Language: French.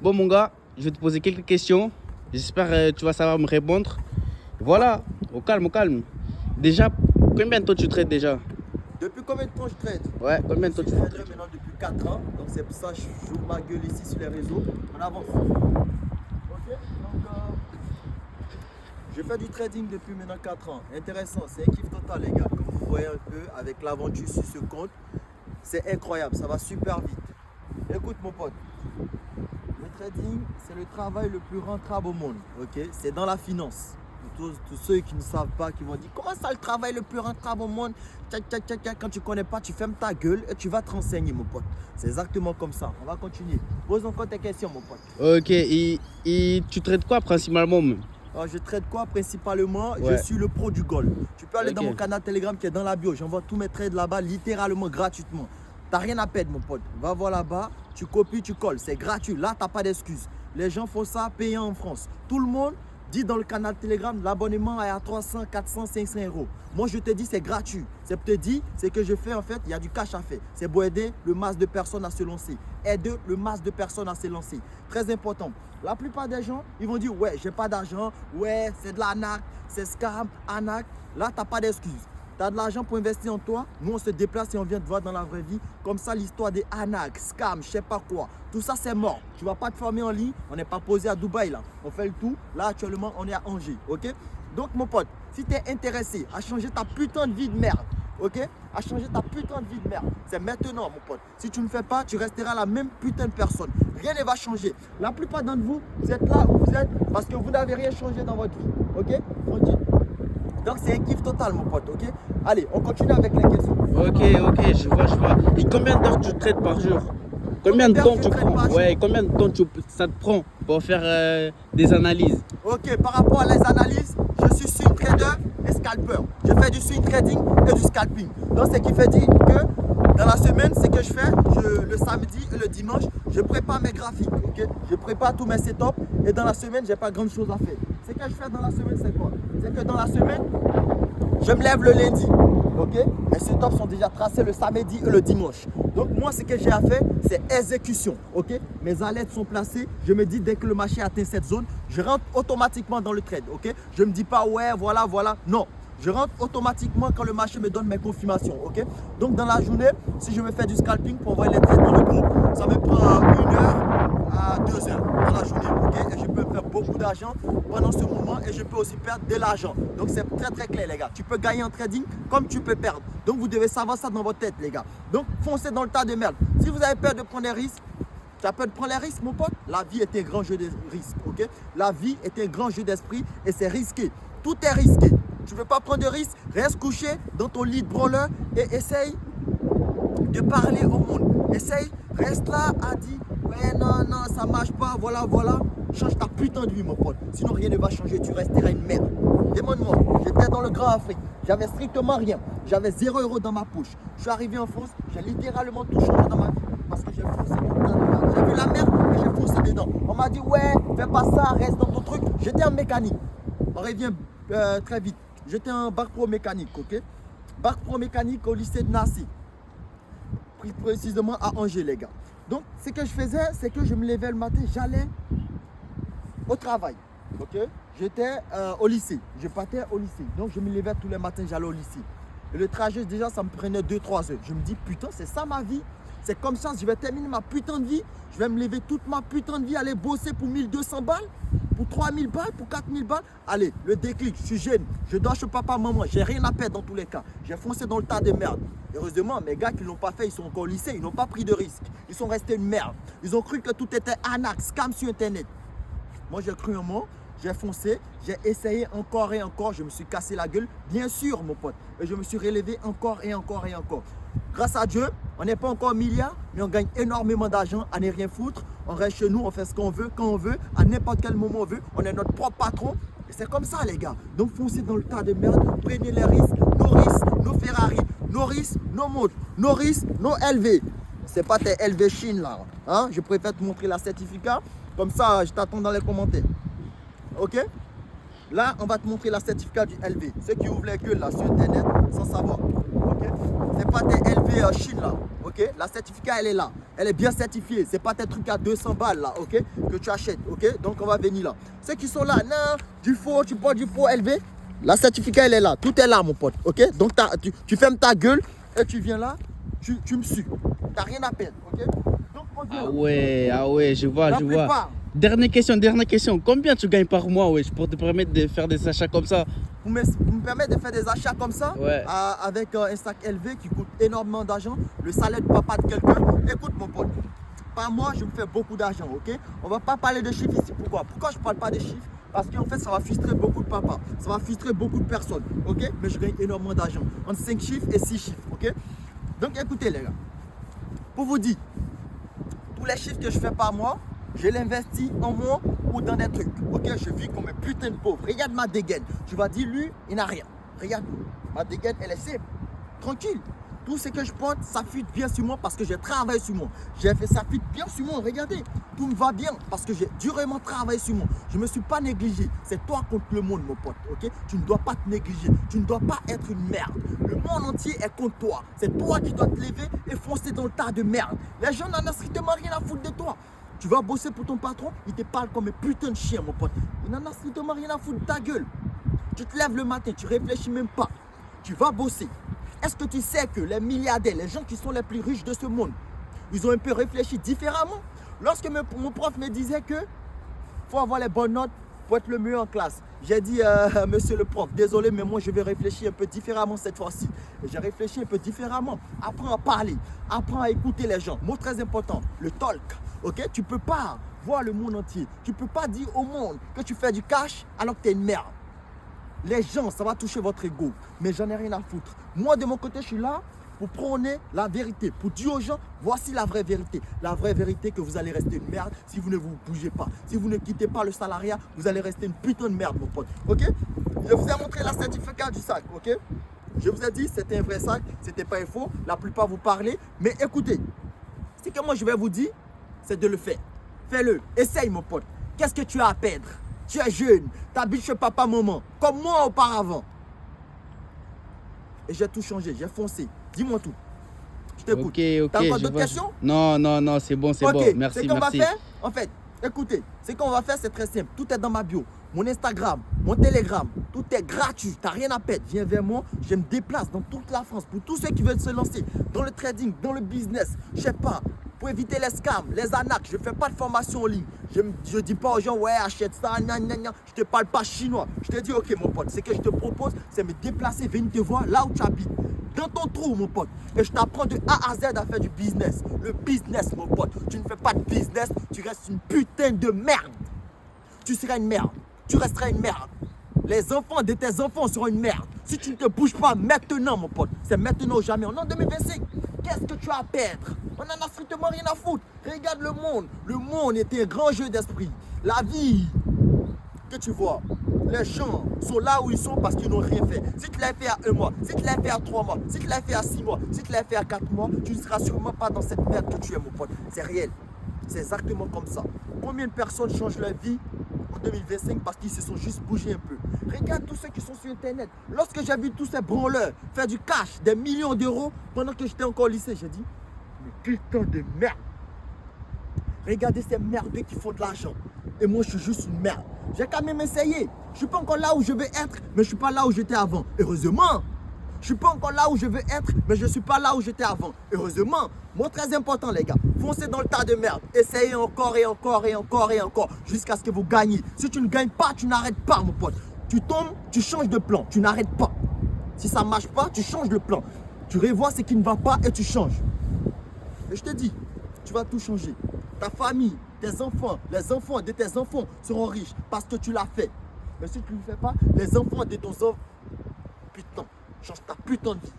Bon, mon gars, je vais te poser quelques questions. J'espère que tu vas savoir me répondre. Voilà, au calme, au calme. Déjà, combien de temps tu traites déjà? Depuis combien de temps je trade? Ouais, combien de temps Je tu suis traites? trader maintenant depuis 4 ans, donc c'est pour ça que je joue ma gueule ici sur les réseaux. On avance. Ok, donc je fais du trading depuis maintenant 4 ans. Intéressant, c'est un kiff total les gars. Comme vous voyez un peu avec l'aventure sur ce compte, c'est incroyable, ça va super vite. Écoute mon pote, le trading c'est le travail le plus rentable au monde. Ok, c'est dans la finance. Pour tous ceux qui ne savent pas, qui vont dire comment ça le travail le plus rentable au monde, tchac, tchac, tchac, tchac. Quand tu ne connais pas, tu fermes ta gueule et tu vas te renseigner mon pote. C'est exactement comme ça. On va continuer. Pose encore tes questions mon pote. Ok, et tu traites quoi principalement même? Alors, je traite quoi principalement? Je Ouais. suis le pro du gold. Tu peux aller dans Ok. mon canal Telegram qui est dans la bio. J'envoie tous mes trades là-bas littéralement gratuitement. T'as rien à perdre mon pote. Va voir là-bas, tu copies, tu colles. C'est gratuit. Là, t'as pas d'excuses. Les gens font ça payant en France. Tout le monde dit dans le canal Telegram, l'abonnement est à 300, 400, 500 euros. Moi, je te dis, c'est gratuit. C'est pour te dire, c'est que je fais en fait, il y a du cash à faire. C'est pour aider le masse de personnes à se lancer. Aider le masse de personnes à se lancer. Très important. La plupart des gens, ils vont dire, ouais, j'ai pas d'argent. Ouais, c'est de l'arnaque, c'est scam, arnaque. Là, t'as pas d'excuses. Tu as de l'argent pour investir en toi. Nous, on se déplace et on vient te voir dans la vraie vie. Comme ça, l'histoire des arnaques, scams, je sais pas quoi. Tout ça, c'est mort. Tu vas pas te former en ligne. On n'est pas posé à Dubaï là. On fait le tout. Là, actuellement, on est à Angers. Ok? Donc, mon pote, si tu es intéressé à changer ta putain de vie de merde, ok? À changer ta putain de vie de merde, c'est maintenant, mon pote. Si tu ne fais pas, tu resteras la même putain de personne. Rien ne va changer. La plupart d'entre vous, vous êtes là où vous êtes parce que vous n'avez rien changé dans votre vie. Ok? Tranquille. Donc c'est un kiff total mon pote, ok? Allez, on continue avec les questions. Ok, je vois, je vois. Et combien d'heures tu traites par jour? Combien de d'heures temps je tu traite prends? par jour? Ouais, combien de temps ça te prend pour faire des analyses? Ok, par rapport à les analyses, je suis swing trader et scalper. Je fais du swing trading et du scalping. Donc ce qui fait dire que dans la semaine, ce que je fais, le samedi et le dimanche, je prépare mes graphiques, ok? Je prépare tous mes setups et dans la semaine, j'ai pas grand chose à faire. Ce que je fais dans la semaine, c'est quoi? C'est que dans la semaine, je me lève le lundi, ok? Mes setups sont déjà tracés le samedi et le dimanche. Donc moi, ce que j'ai à faire, c'est exécution, ok? Mes alertes sont placées. Je me dis, dès que le marché atteint cette zone, je rentre automatiquement dans le trade, ok? Je me dis pas, ouais, voilà, voilà. Non, je rentre automatiquement quand le marché me donne mes confirmations, ok? Donc dans la journée, si je me fais du scalping pour envoyer les trades dans le groupe, ça me prend 1 heure à 2 heures dans la journée, ok? Et je peux faire beaucoup d'argent pendant ce moment et je peux aussi perdre de l'argent. Donc c'est très très clair les gars. Tu peux gagner en trading comme tu peux perdre. Donc vous devez savoir ça dans votre tête les gars. Donc foncez dans le tas de merde. Si vous avez peur de prendre des risques, tu as peur de prendre les risques mon pote? La vie est un grand jeu de risques, ok? La vie est un grand jeu d'esprit et c'est risqué. Tout est risqué. Tu ne veux pas prendre de risques? Reste couché dans ton lit de branleur et essaye de parler au monde. Essaye, reste là, a dit, ouais, non, non, ça marche pas, voilà, voilà. Change ta putain de vie, mon pote. Sinon, rien ne va changer, tu resteras une merde. Demande-moi, j'étais dans le Grand Afrique, j'avais strictement rien. J'avais 0 € dans ma poche. Je suis arrivé en France, j'ai littéralement tout changé dans ma vie. Parce que j'ai foncé dans le tas de merde. J'ai vu la merde et j'ai foncé dedans. On m'a dit, ouais, fais pas ça, reste dans ton truc. J'étais en mécanique. On revient très vite. J'étais en bac pro mécanique, ok? Bac pro mécanique au lycée de Nancy. Plus précisément à Angers les gars. Donc ce que je faisais, c'est que je me levais le matin, j'allais au travail, ok? J'étais au lycée, je partais au lycée. Donc je me levais tous les matins, j'allais au lycée. Et le trajet déjà, ça me prenait 2-3 heures. Je me dis, putain, c'est ça ma vie. C'est comme ça, je vais terminer ma putain de vie. Je vais me lever toute ma putain de vie, aller bosser pour 1200 balles, pour 3000 balles, pour 4000 balles. Allez, le déclic, je suis jeune, je dors chez papa, maman, j'ai rien à perdre dans tous les cas. J'ai foncé dans le tas de merde. Heureusement, mes gars qui ne l'ont pas fait, ils sont encore au lycée, ils n'ont pas pris de risques. Ils sont restés une merde. Ils ont cru que tout était arnaque, scam sur Internet. Moi, j'ai cru en moi, j'ai foncé, j'ai essayé encore et encore, je me suis cassé la gueule, bien sûr, mon pote. Et je me suis relevé encore et encore et encore. Grâce à Dieu, on n'est pas encore milliards, mais on gagne énormément d'argent à ne rien foutre. On reste chez nous, on fait ce qu'on veut, quand on veut, à n'importe quel moment on veut. On est notre propre patron. Et c'est comme ça, les gars. Donc, foncez dans le tas de merde, prenez les risques, nos Ferrari, nos risques, nos motos, nos risques, nos LV. C'est pas tes LV Chine là. Hein? Je préfère te montrer la certificat. Comme ça, je t'attends dans les commentaires. Ok? Là, on va te montrer la certificat du LV. Ceux qui ouvrent les gueules là sur Internet sans savoir. Ok? C'est c'est pas tes LV Chine là, ok? La certificat, elle est là. Elle est bien certifiée. C'est pas tes trucs à 200 balles là, ok? Que tu achètes, ok? Donc, on va venir là. Ceux qui sont là, non, du faux, tu portes du faux LV. La certificat, elle est là. Tout est là, mon pote, ok? Donc, tu fermes ta gueule et tu viens là, tu me suis. T'as rien à perdre, ok? Donc, on vient. Ah ouais, je vois, La je vois. plupart. Dernière question. Combien tu gagnes par mois, wesh, pour te permettre de faire des achats comme ça? Pour me permettre de faire des achats comme ça, Ouais. avec un sac LV qui coûte énormément d'argent, le salaire de papa de quelqu'un. Écoute mon pote, par mois je me fais beaucoup d'argent, ok? On va pas parler de chiffres ici. Pourquoi je parle pas de chiffres? Parce qu'en fait ça va frustrer beaucoup de papas, ça va frustrer beaucoup de personnes, ok? Mais je gagne énormément d'argent, entre 5 chiffres et 6 chiffres, ok? Donc écoutez les gars, pour vous dire, tous les chiffres que je fais par mois, je l'investis en moi ou dans des trucs. Ok, je vis comme un putain de pauvre. Regarde ma dégaine. Tu vas dire, lui, il n'a rien. Regarde, ma dégaine, elle est simple. Tranquille. Tout ce que je porte, ça fuite bien sur moi parce que j'ai travaillé sur moi. J'ai fait ça fuite bien sur moi. Regardez, tout me va bien parce que j'ai durement travaillé sur moi. Je ne me suis pas négligé. C'est toi contre le monde, mon pote. Ok, tu ne dois pas te négliger. Tu ne dois pas être une merde. Le monde entier est contre toi. C'est toi qui dois te lever et foncer dans le tas de merde. Les gens n'en ont strictement rien à foutre de toi. Tu vas bosser pour ton patron, il te parle comme un putain de chien, mon pote. Il n'en a strictement rien à foutre de ta gueule. Tu te lèves le matin, tu réfléchis même pas. Tu vas bosser. Est-ce que tu sais que les milliardaires, les gens qui sont les plus riches de ce monde, ils ont un peu réfléchi différemment? Lorsque mon prof me disait que faut avoir les bonnes notes pour être le mieux en classe, j'ai dit, monsieur le prof, désolé, mais moi je vais réfléchir un peu différemment cette fois-ci. Et j'ai réfléchi un peu différemment. Apprends à parler, apprends à écouter les gens. Mot très important, le talk. Ok, tu peux pas voir le monde entier. Tu peux pas dire au monde que tu fais du cash alors que tu es une merde. Les gens, ça va toucher votre ego. Mais j'en ai rien à foutre. Moi, de mon côté, je suis là pour prôner la vérité. Pour dire aux gens, voici la vraie vérité. La vraie vérité que vous allez rester une merde si vous ne vous bougez pas. Si vous ne quittez pas le salariat, vous allez rester une putain de merde, mon pote. Ok? Je vous ai montré la certificat du sac. Ok? Je vous ai dit, c'était un vrai sac. C'était pas un faux. La plupart vous parlez. Mais écoutez, ce que moi je vais vous dire, c'est de le faire. Fais-le. Essaye, mon pote. Qu'est-ce que tu as à perdre? Tu es jeune. Tu habites chez papa, maman. Comme moi auparavant. Et j'ai tout changé. J'ai foncé. Dis-moi tout. Je t'écoute. Ok. T'as encore d'autres questions? Non, c'est bon. Merci, Ce qu'on va merci. faire, en fait, écoutez, ce qu'on va faire, c'est très simple. Tout est dans ma bio. Mon Instagram, mon Telegram, tout est gratuit. Tu n'as rien à perdre. Viens vers moi. Je me déplace dans toute la France pour tous ceux qui veulent se lancer dans le trading, dans le business. Je sais pas. Pour éviter les scams, les arnaques, je ne fais pas de formation en ligne. Je ne dis pas aux gens, ouais, achète ça, je ne te parle pas chinois. Je te dis, ok, mon pote, ce que je te propose, c'est me déplacer, venir te voir là où tu habites. Dans ton trou, mon pote. Et je t'apprends de A à Z à faire du business. Le business, mon pote. Tu ne fais pas de business, tu restes une putain de merde. Tu seras une merde. Tu resteras une merde. Les enfants de tes enfants seront une merde. Si tu ne te bouges pas maintenant, mon pote, c'est maintenant ou jamais. On est en 2025. Qu'est-ce que tu as à perdre? On n'en a strictement rien à foutre. Regarde le monde. Le monde était un grand jeu d'esprit. La vie que tu vois, les gens sont là où ils sont parce qu'ils n'ont rien fait. Si tu l'as fait à 1 mois, si tu l'as fait à 3 mois, si tu l'as fait à 6 mois, si tu l'as fait à 4 mois, tu ne seras sûrement pas dans cette merde que tu es, mon pote. C'est réel. C'est exactement comme ça. Combien de personnes changent leur vie en 2025 parce qu'ils se sont juste bougés un peu? Regarde tous ceux qui sont sur Internet. Lorsque j'ai vu tous ces branleurs faire du cash, des millions d'euros, pendant que j'étais encore au lycée, j'ai dit, mais putain de merde. Regardez ces merdeux qui font de l'argent. Et moi, je suis juste une merde. J'ai quand même essayé. Je ne suis pas encore là où je veux être, mais je ne suis pas là où j'étais avant. Heureusement. Je ne suis pas encore là où je veux être, mais je ne suis pas là où j'étais avant. Heureusement. Moi, très important, les gars. Foncez dans le tas de merde. Essayez encore et encore et encore et encore. Jusqu'à ce que vous gagnez. Si tu ne gagnes pas, tu n'arrêtes pas, mon pote. Tu tombes, tu changes de plan. Tu n'arrêtes pas. Si ça ne marche pas, tu changes de plan. Tu revois ce qui ne va pas et tu changes. Et je te dis, tu vas tout changer. Ta famille, tes enfants, les enfants de tes enfants seront riches parce que tu l'as fait. Mais si tu ne le fais pas, les enfants de ton enfant, putain, change ta putain de vie.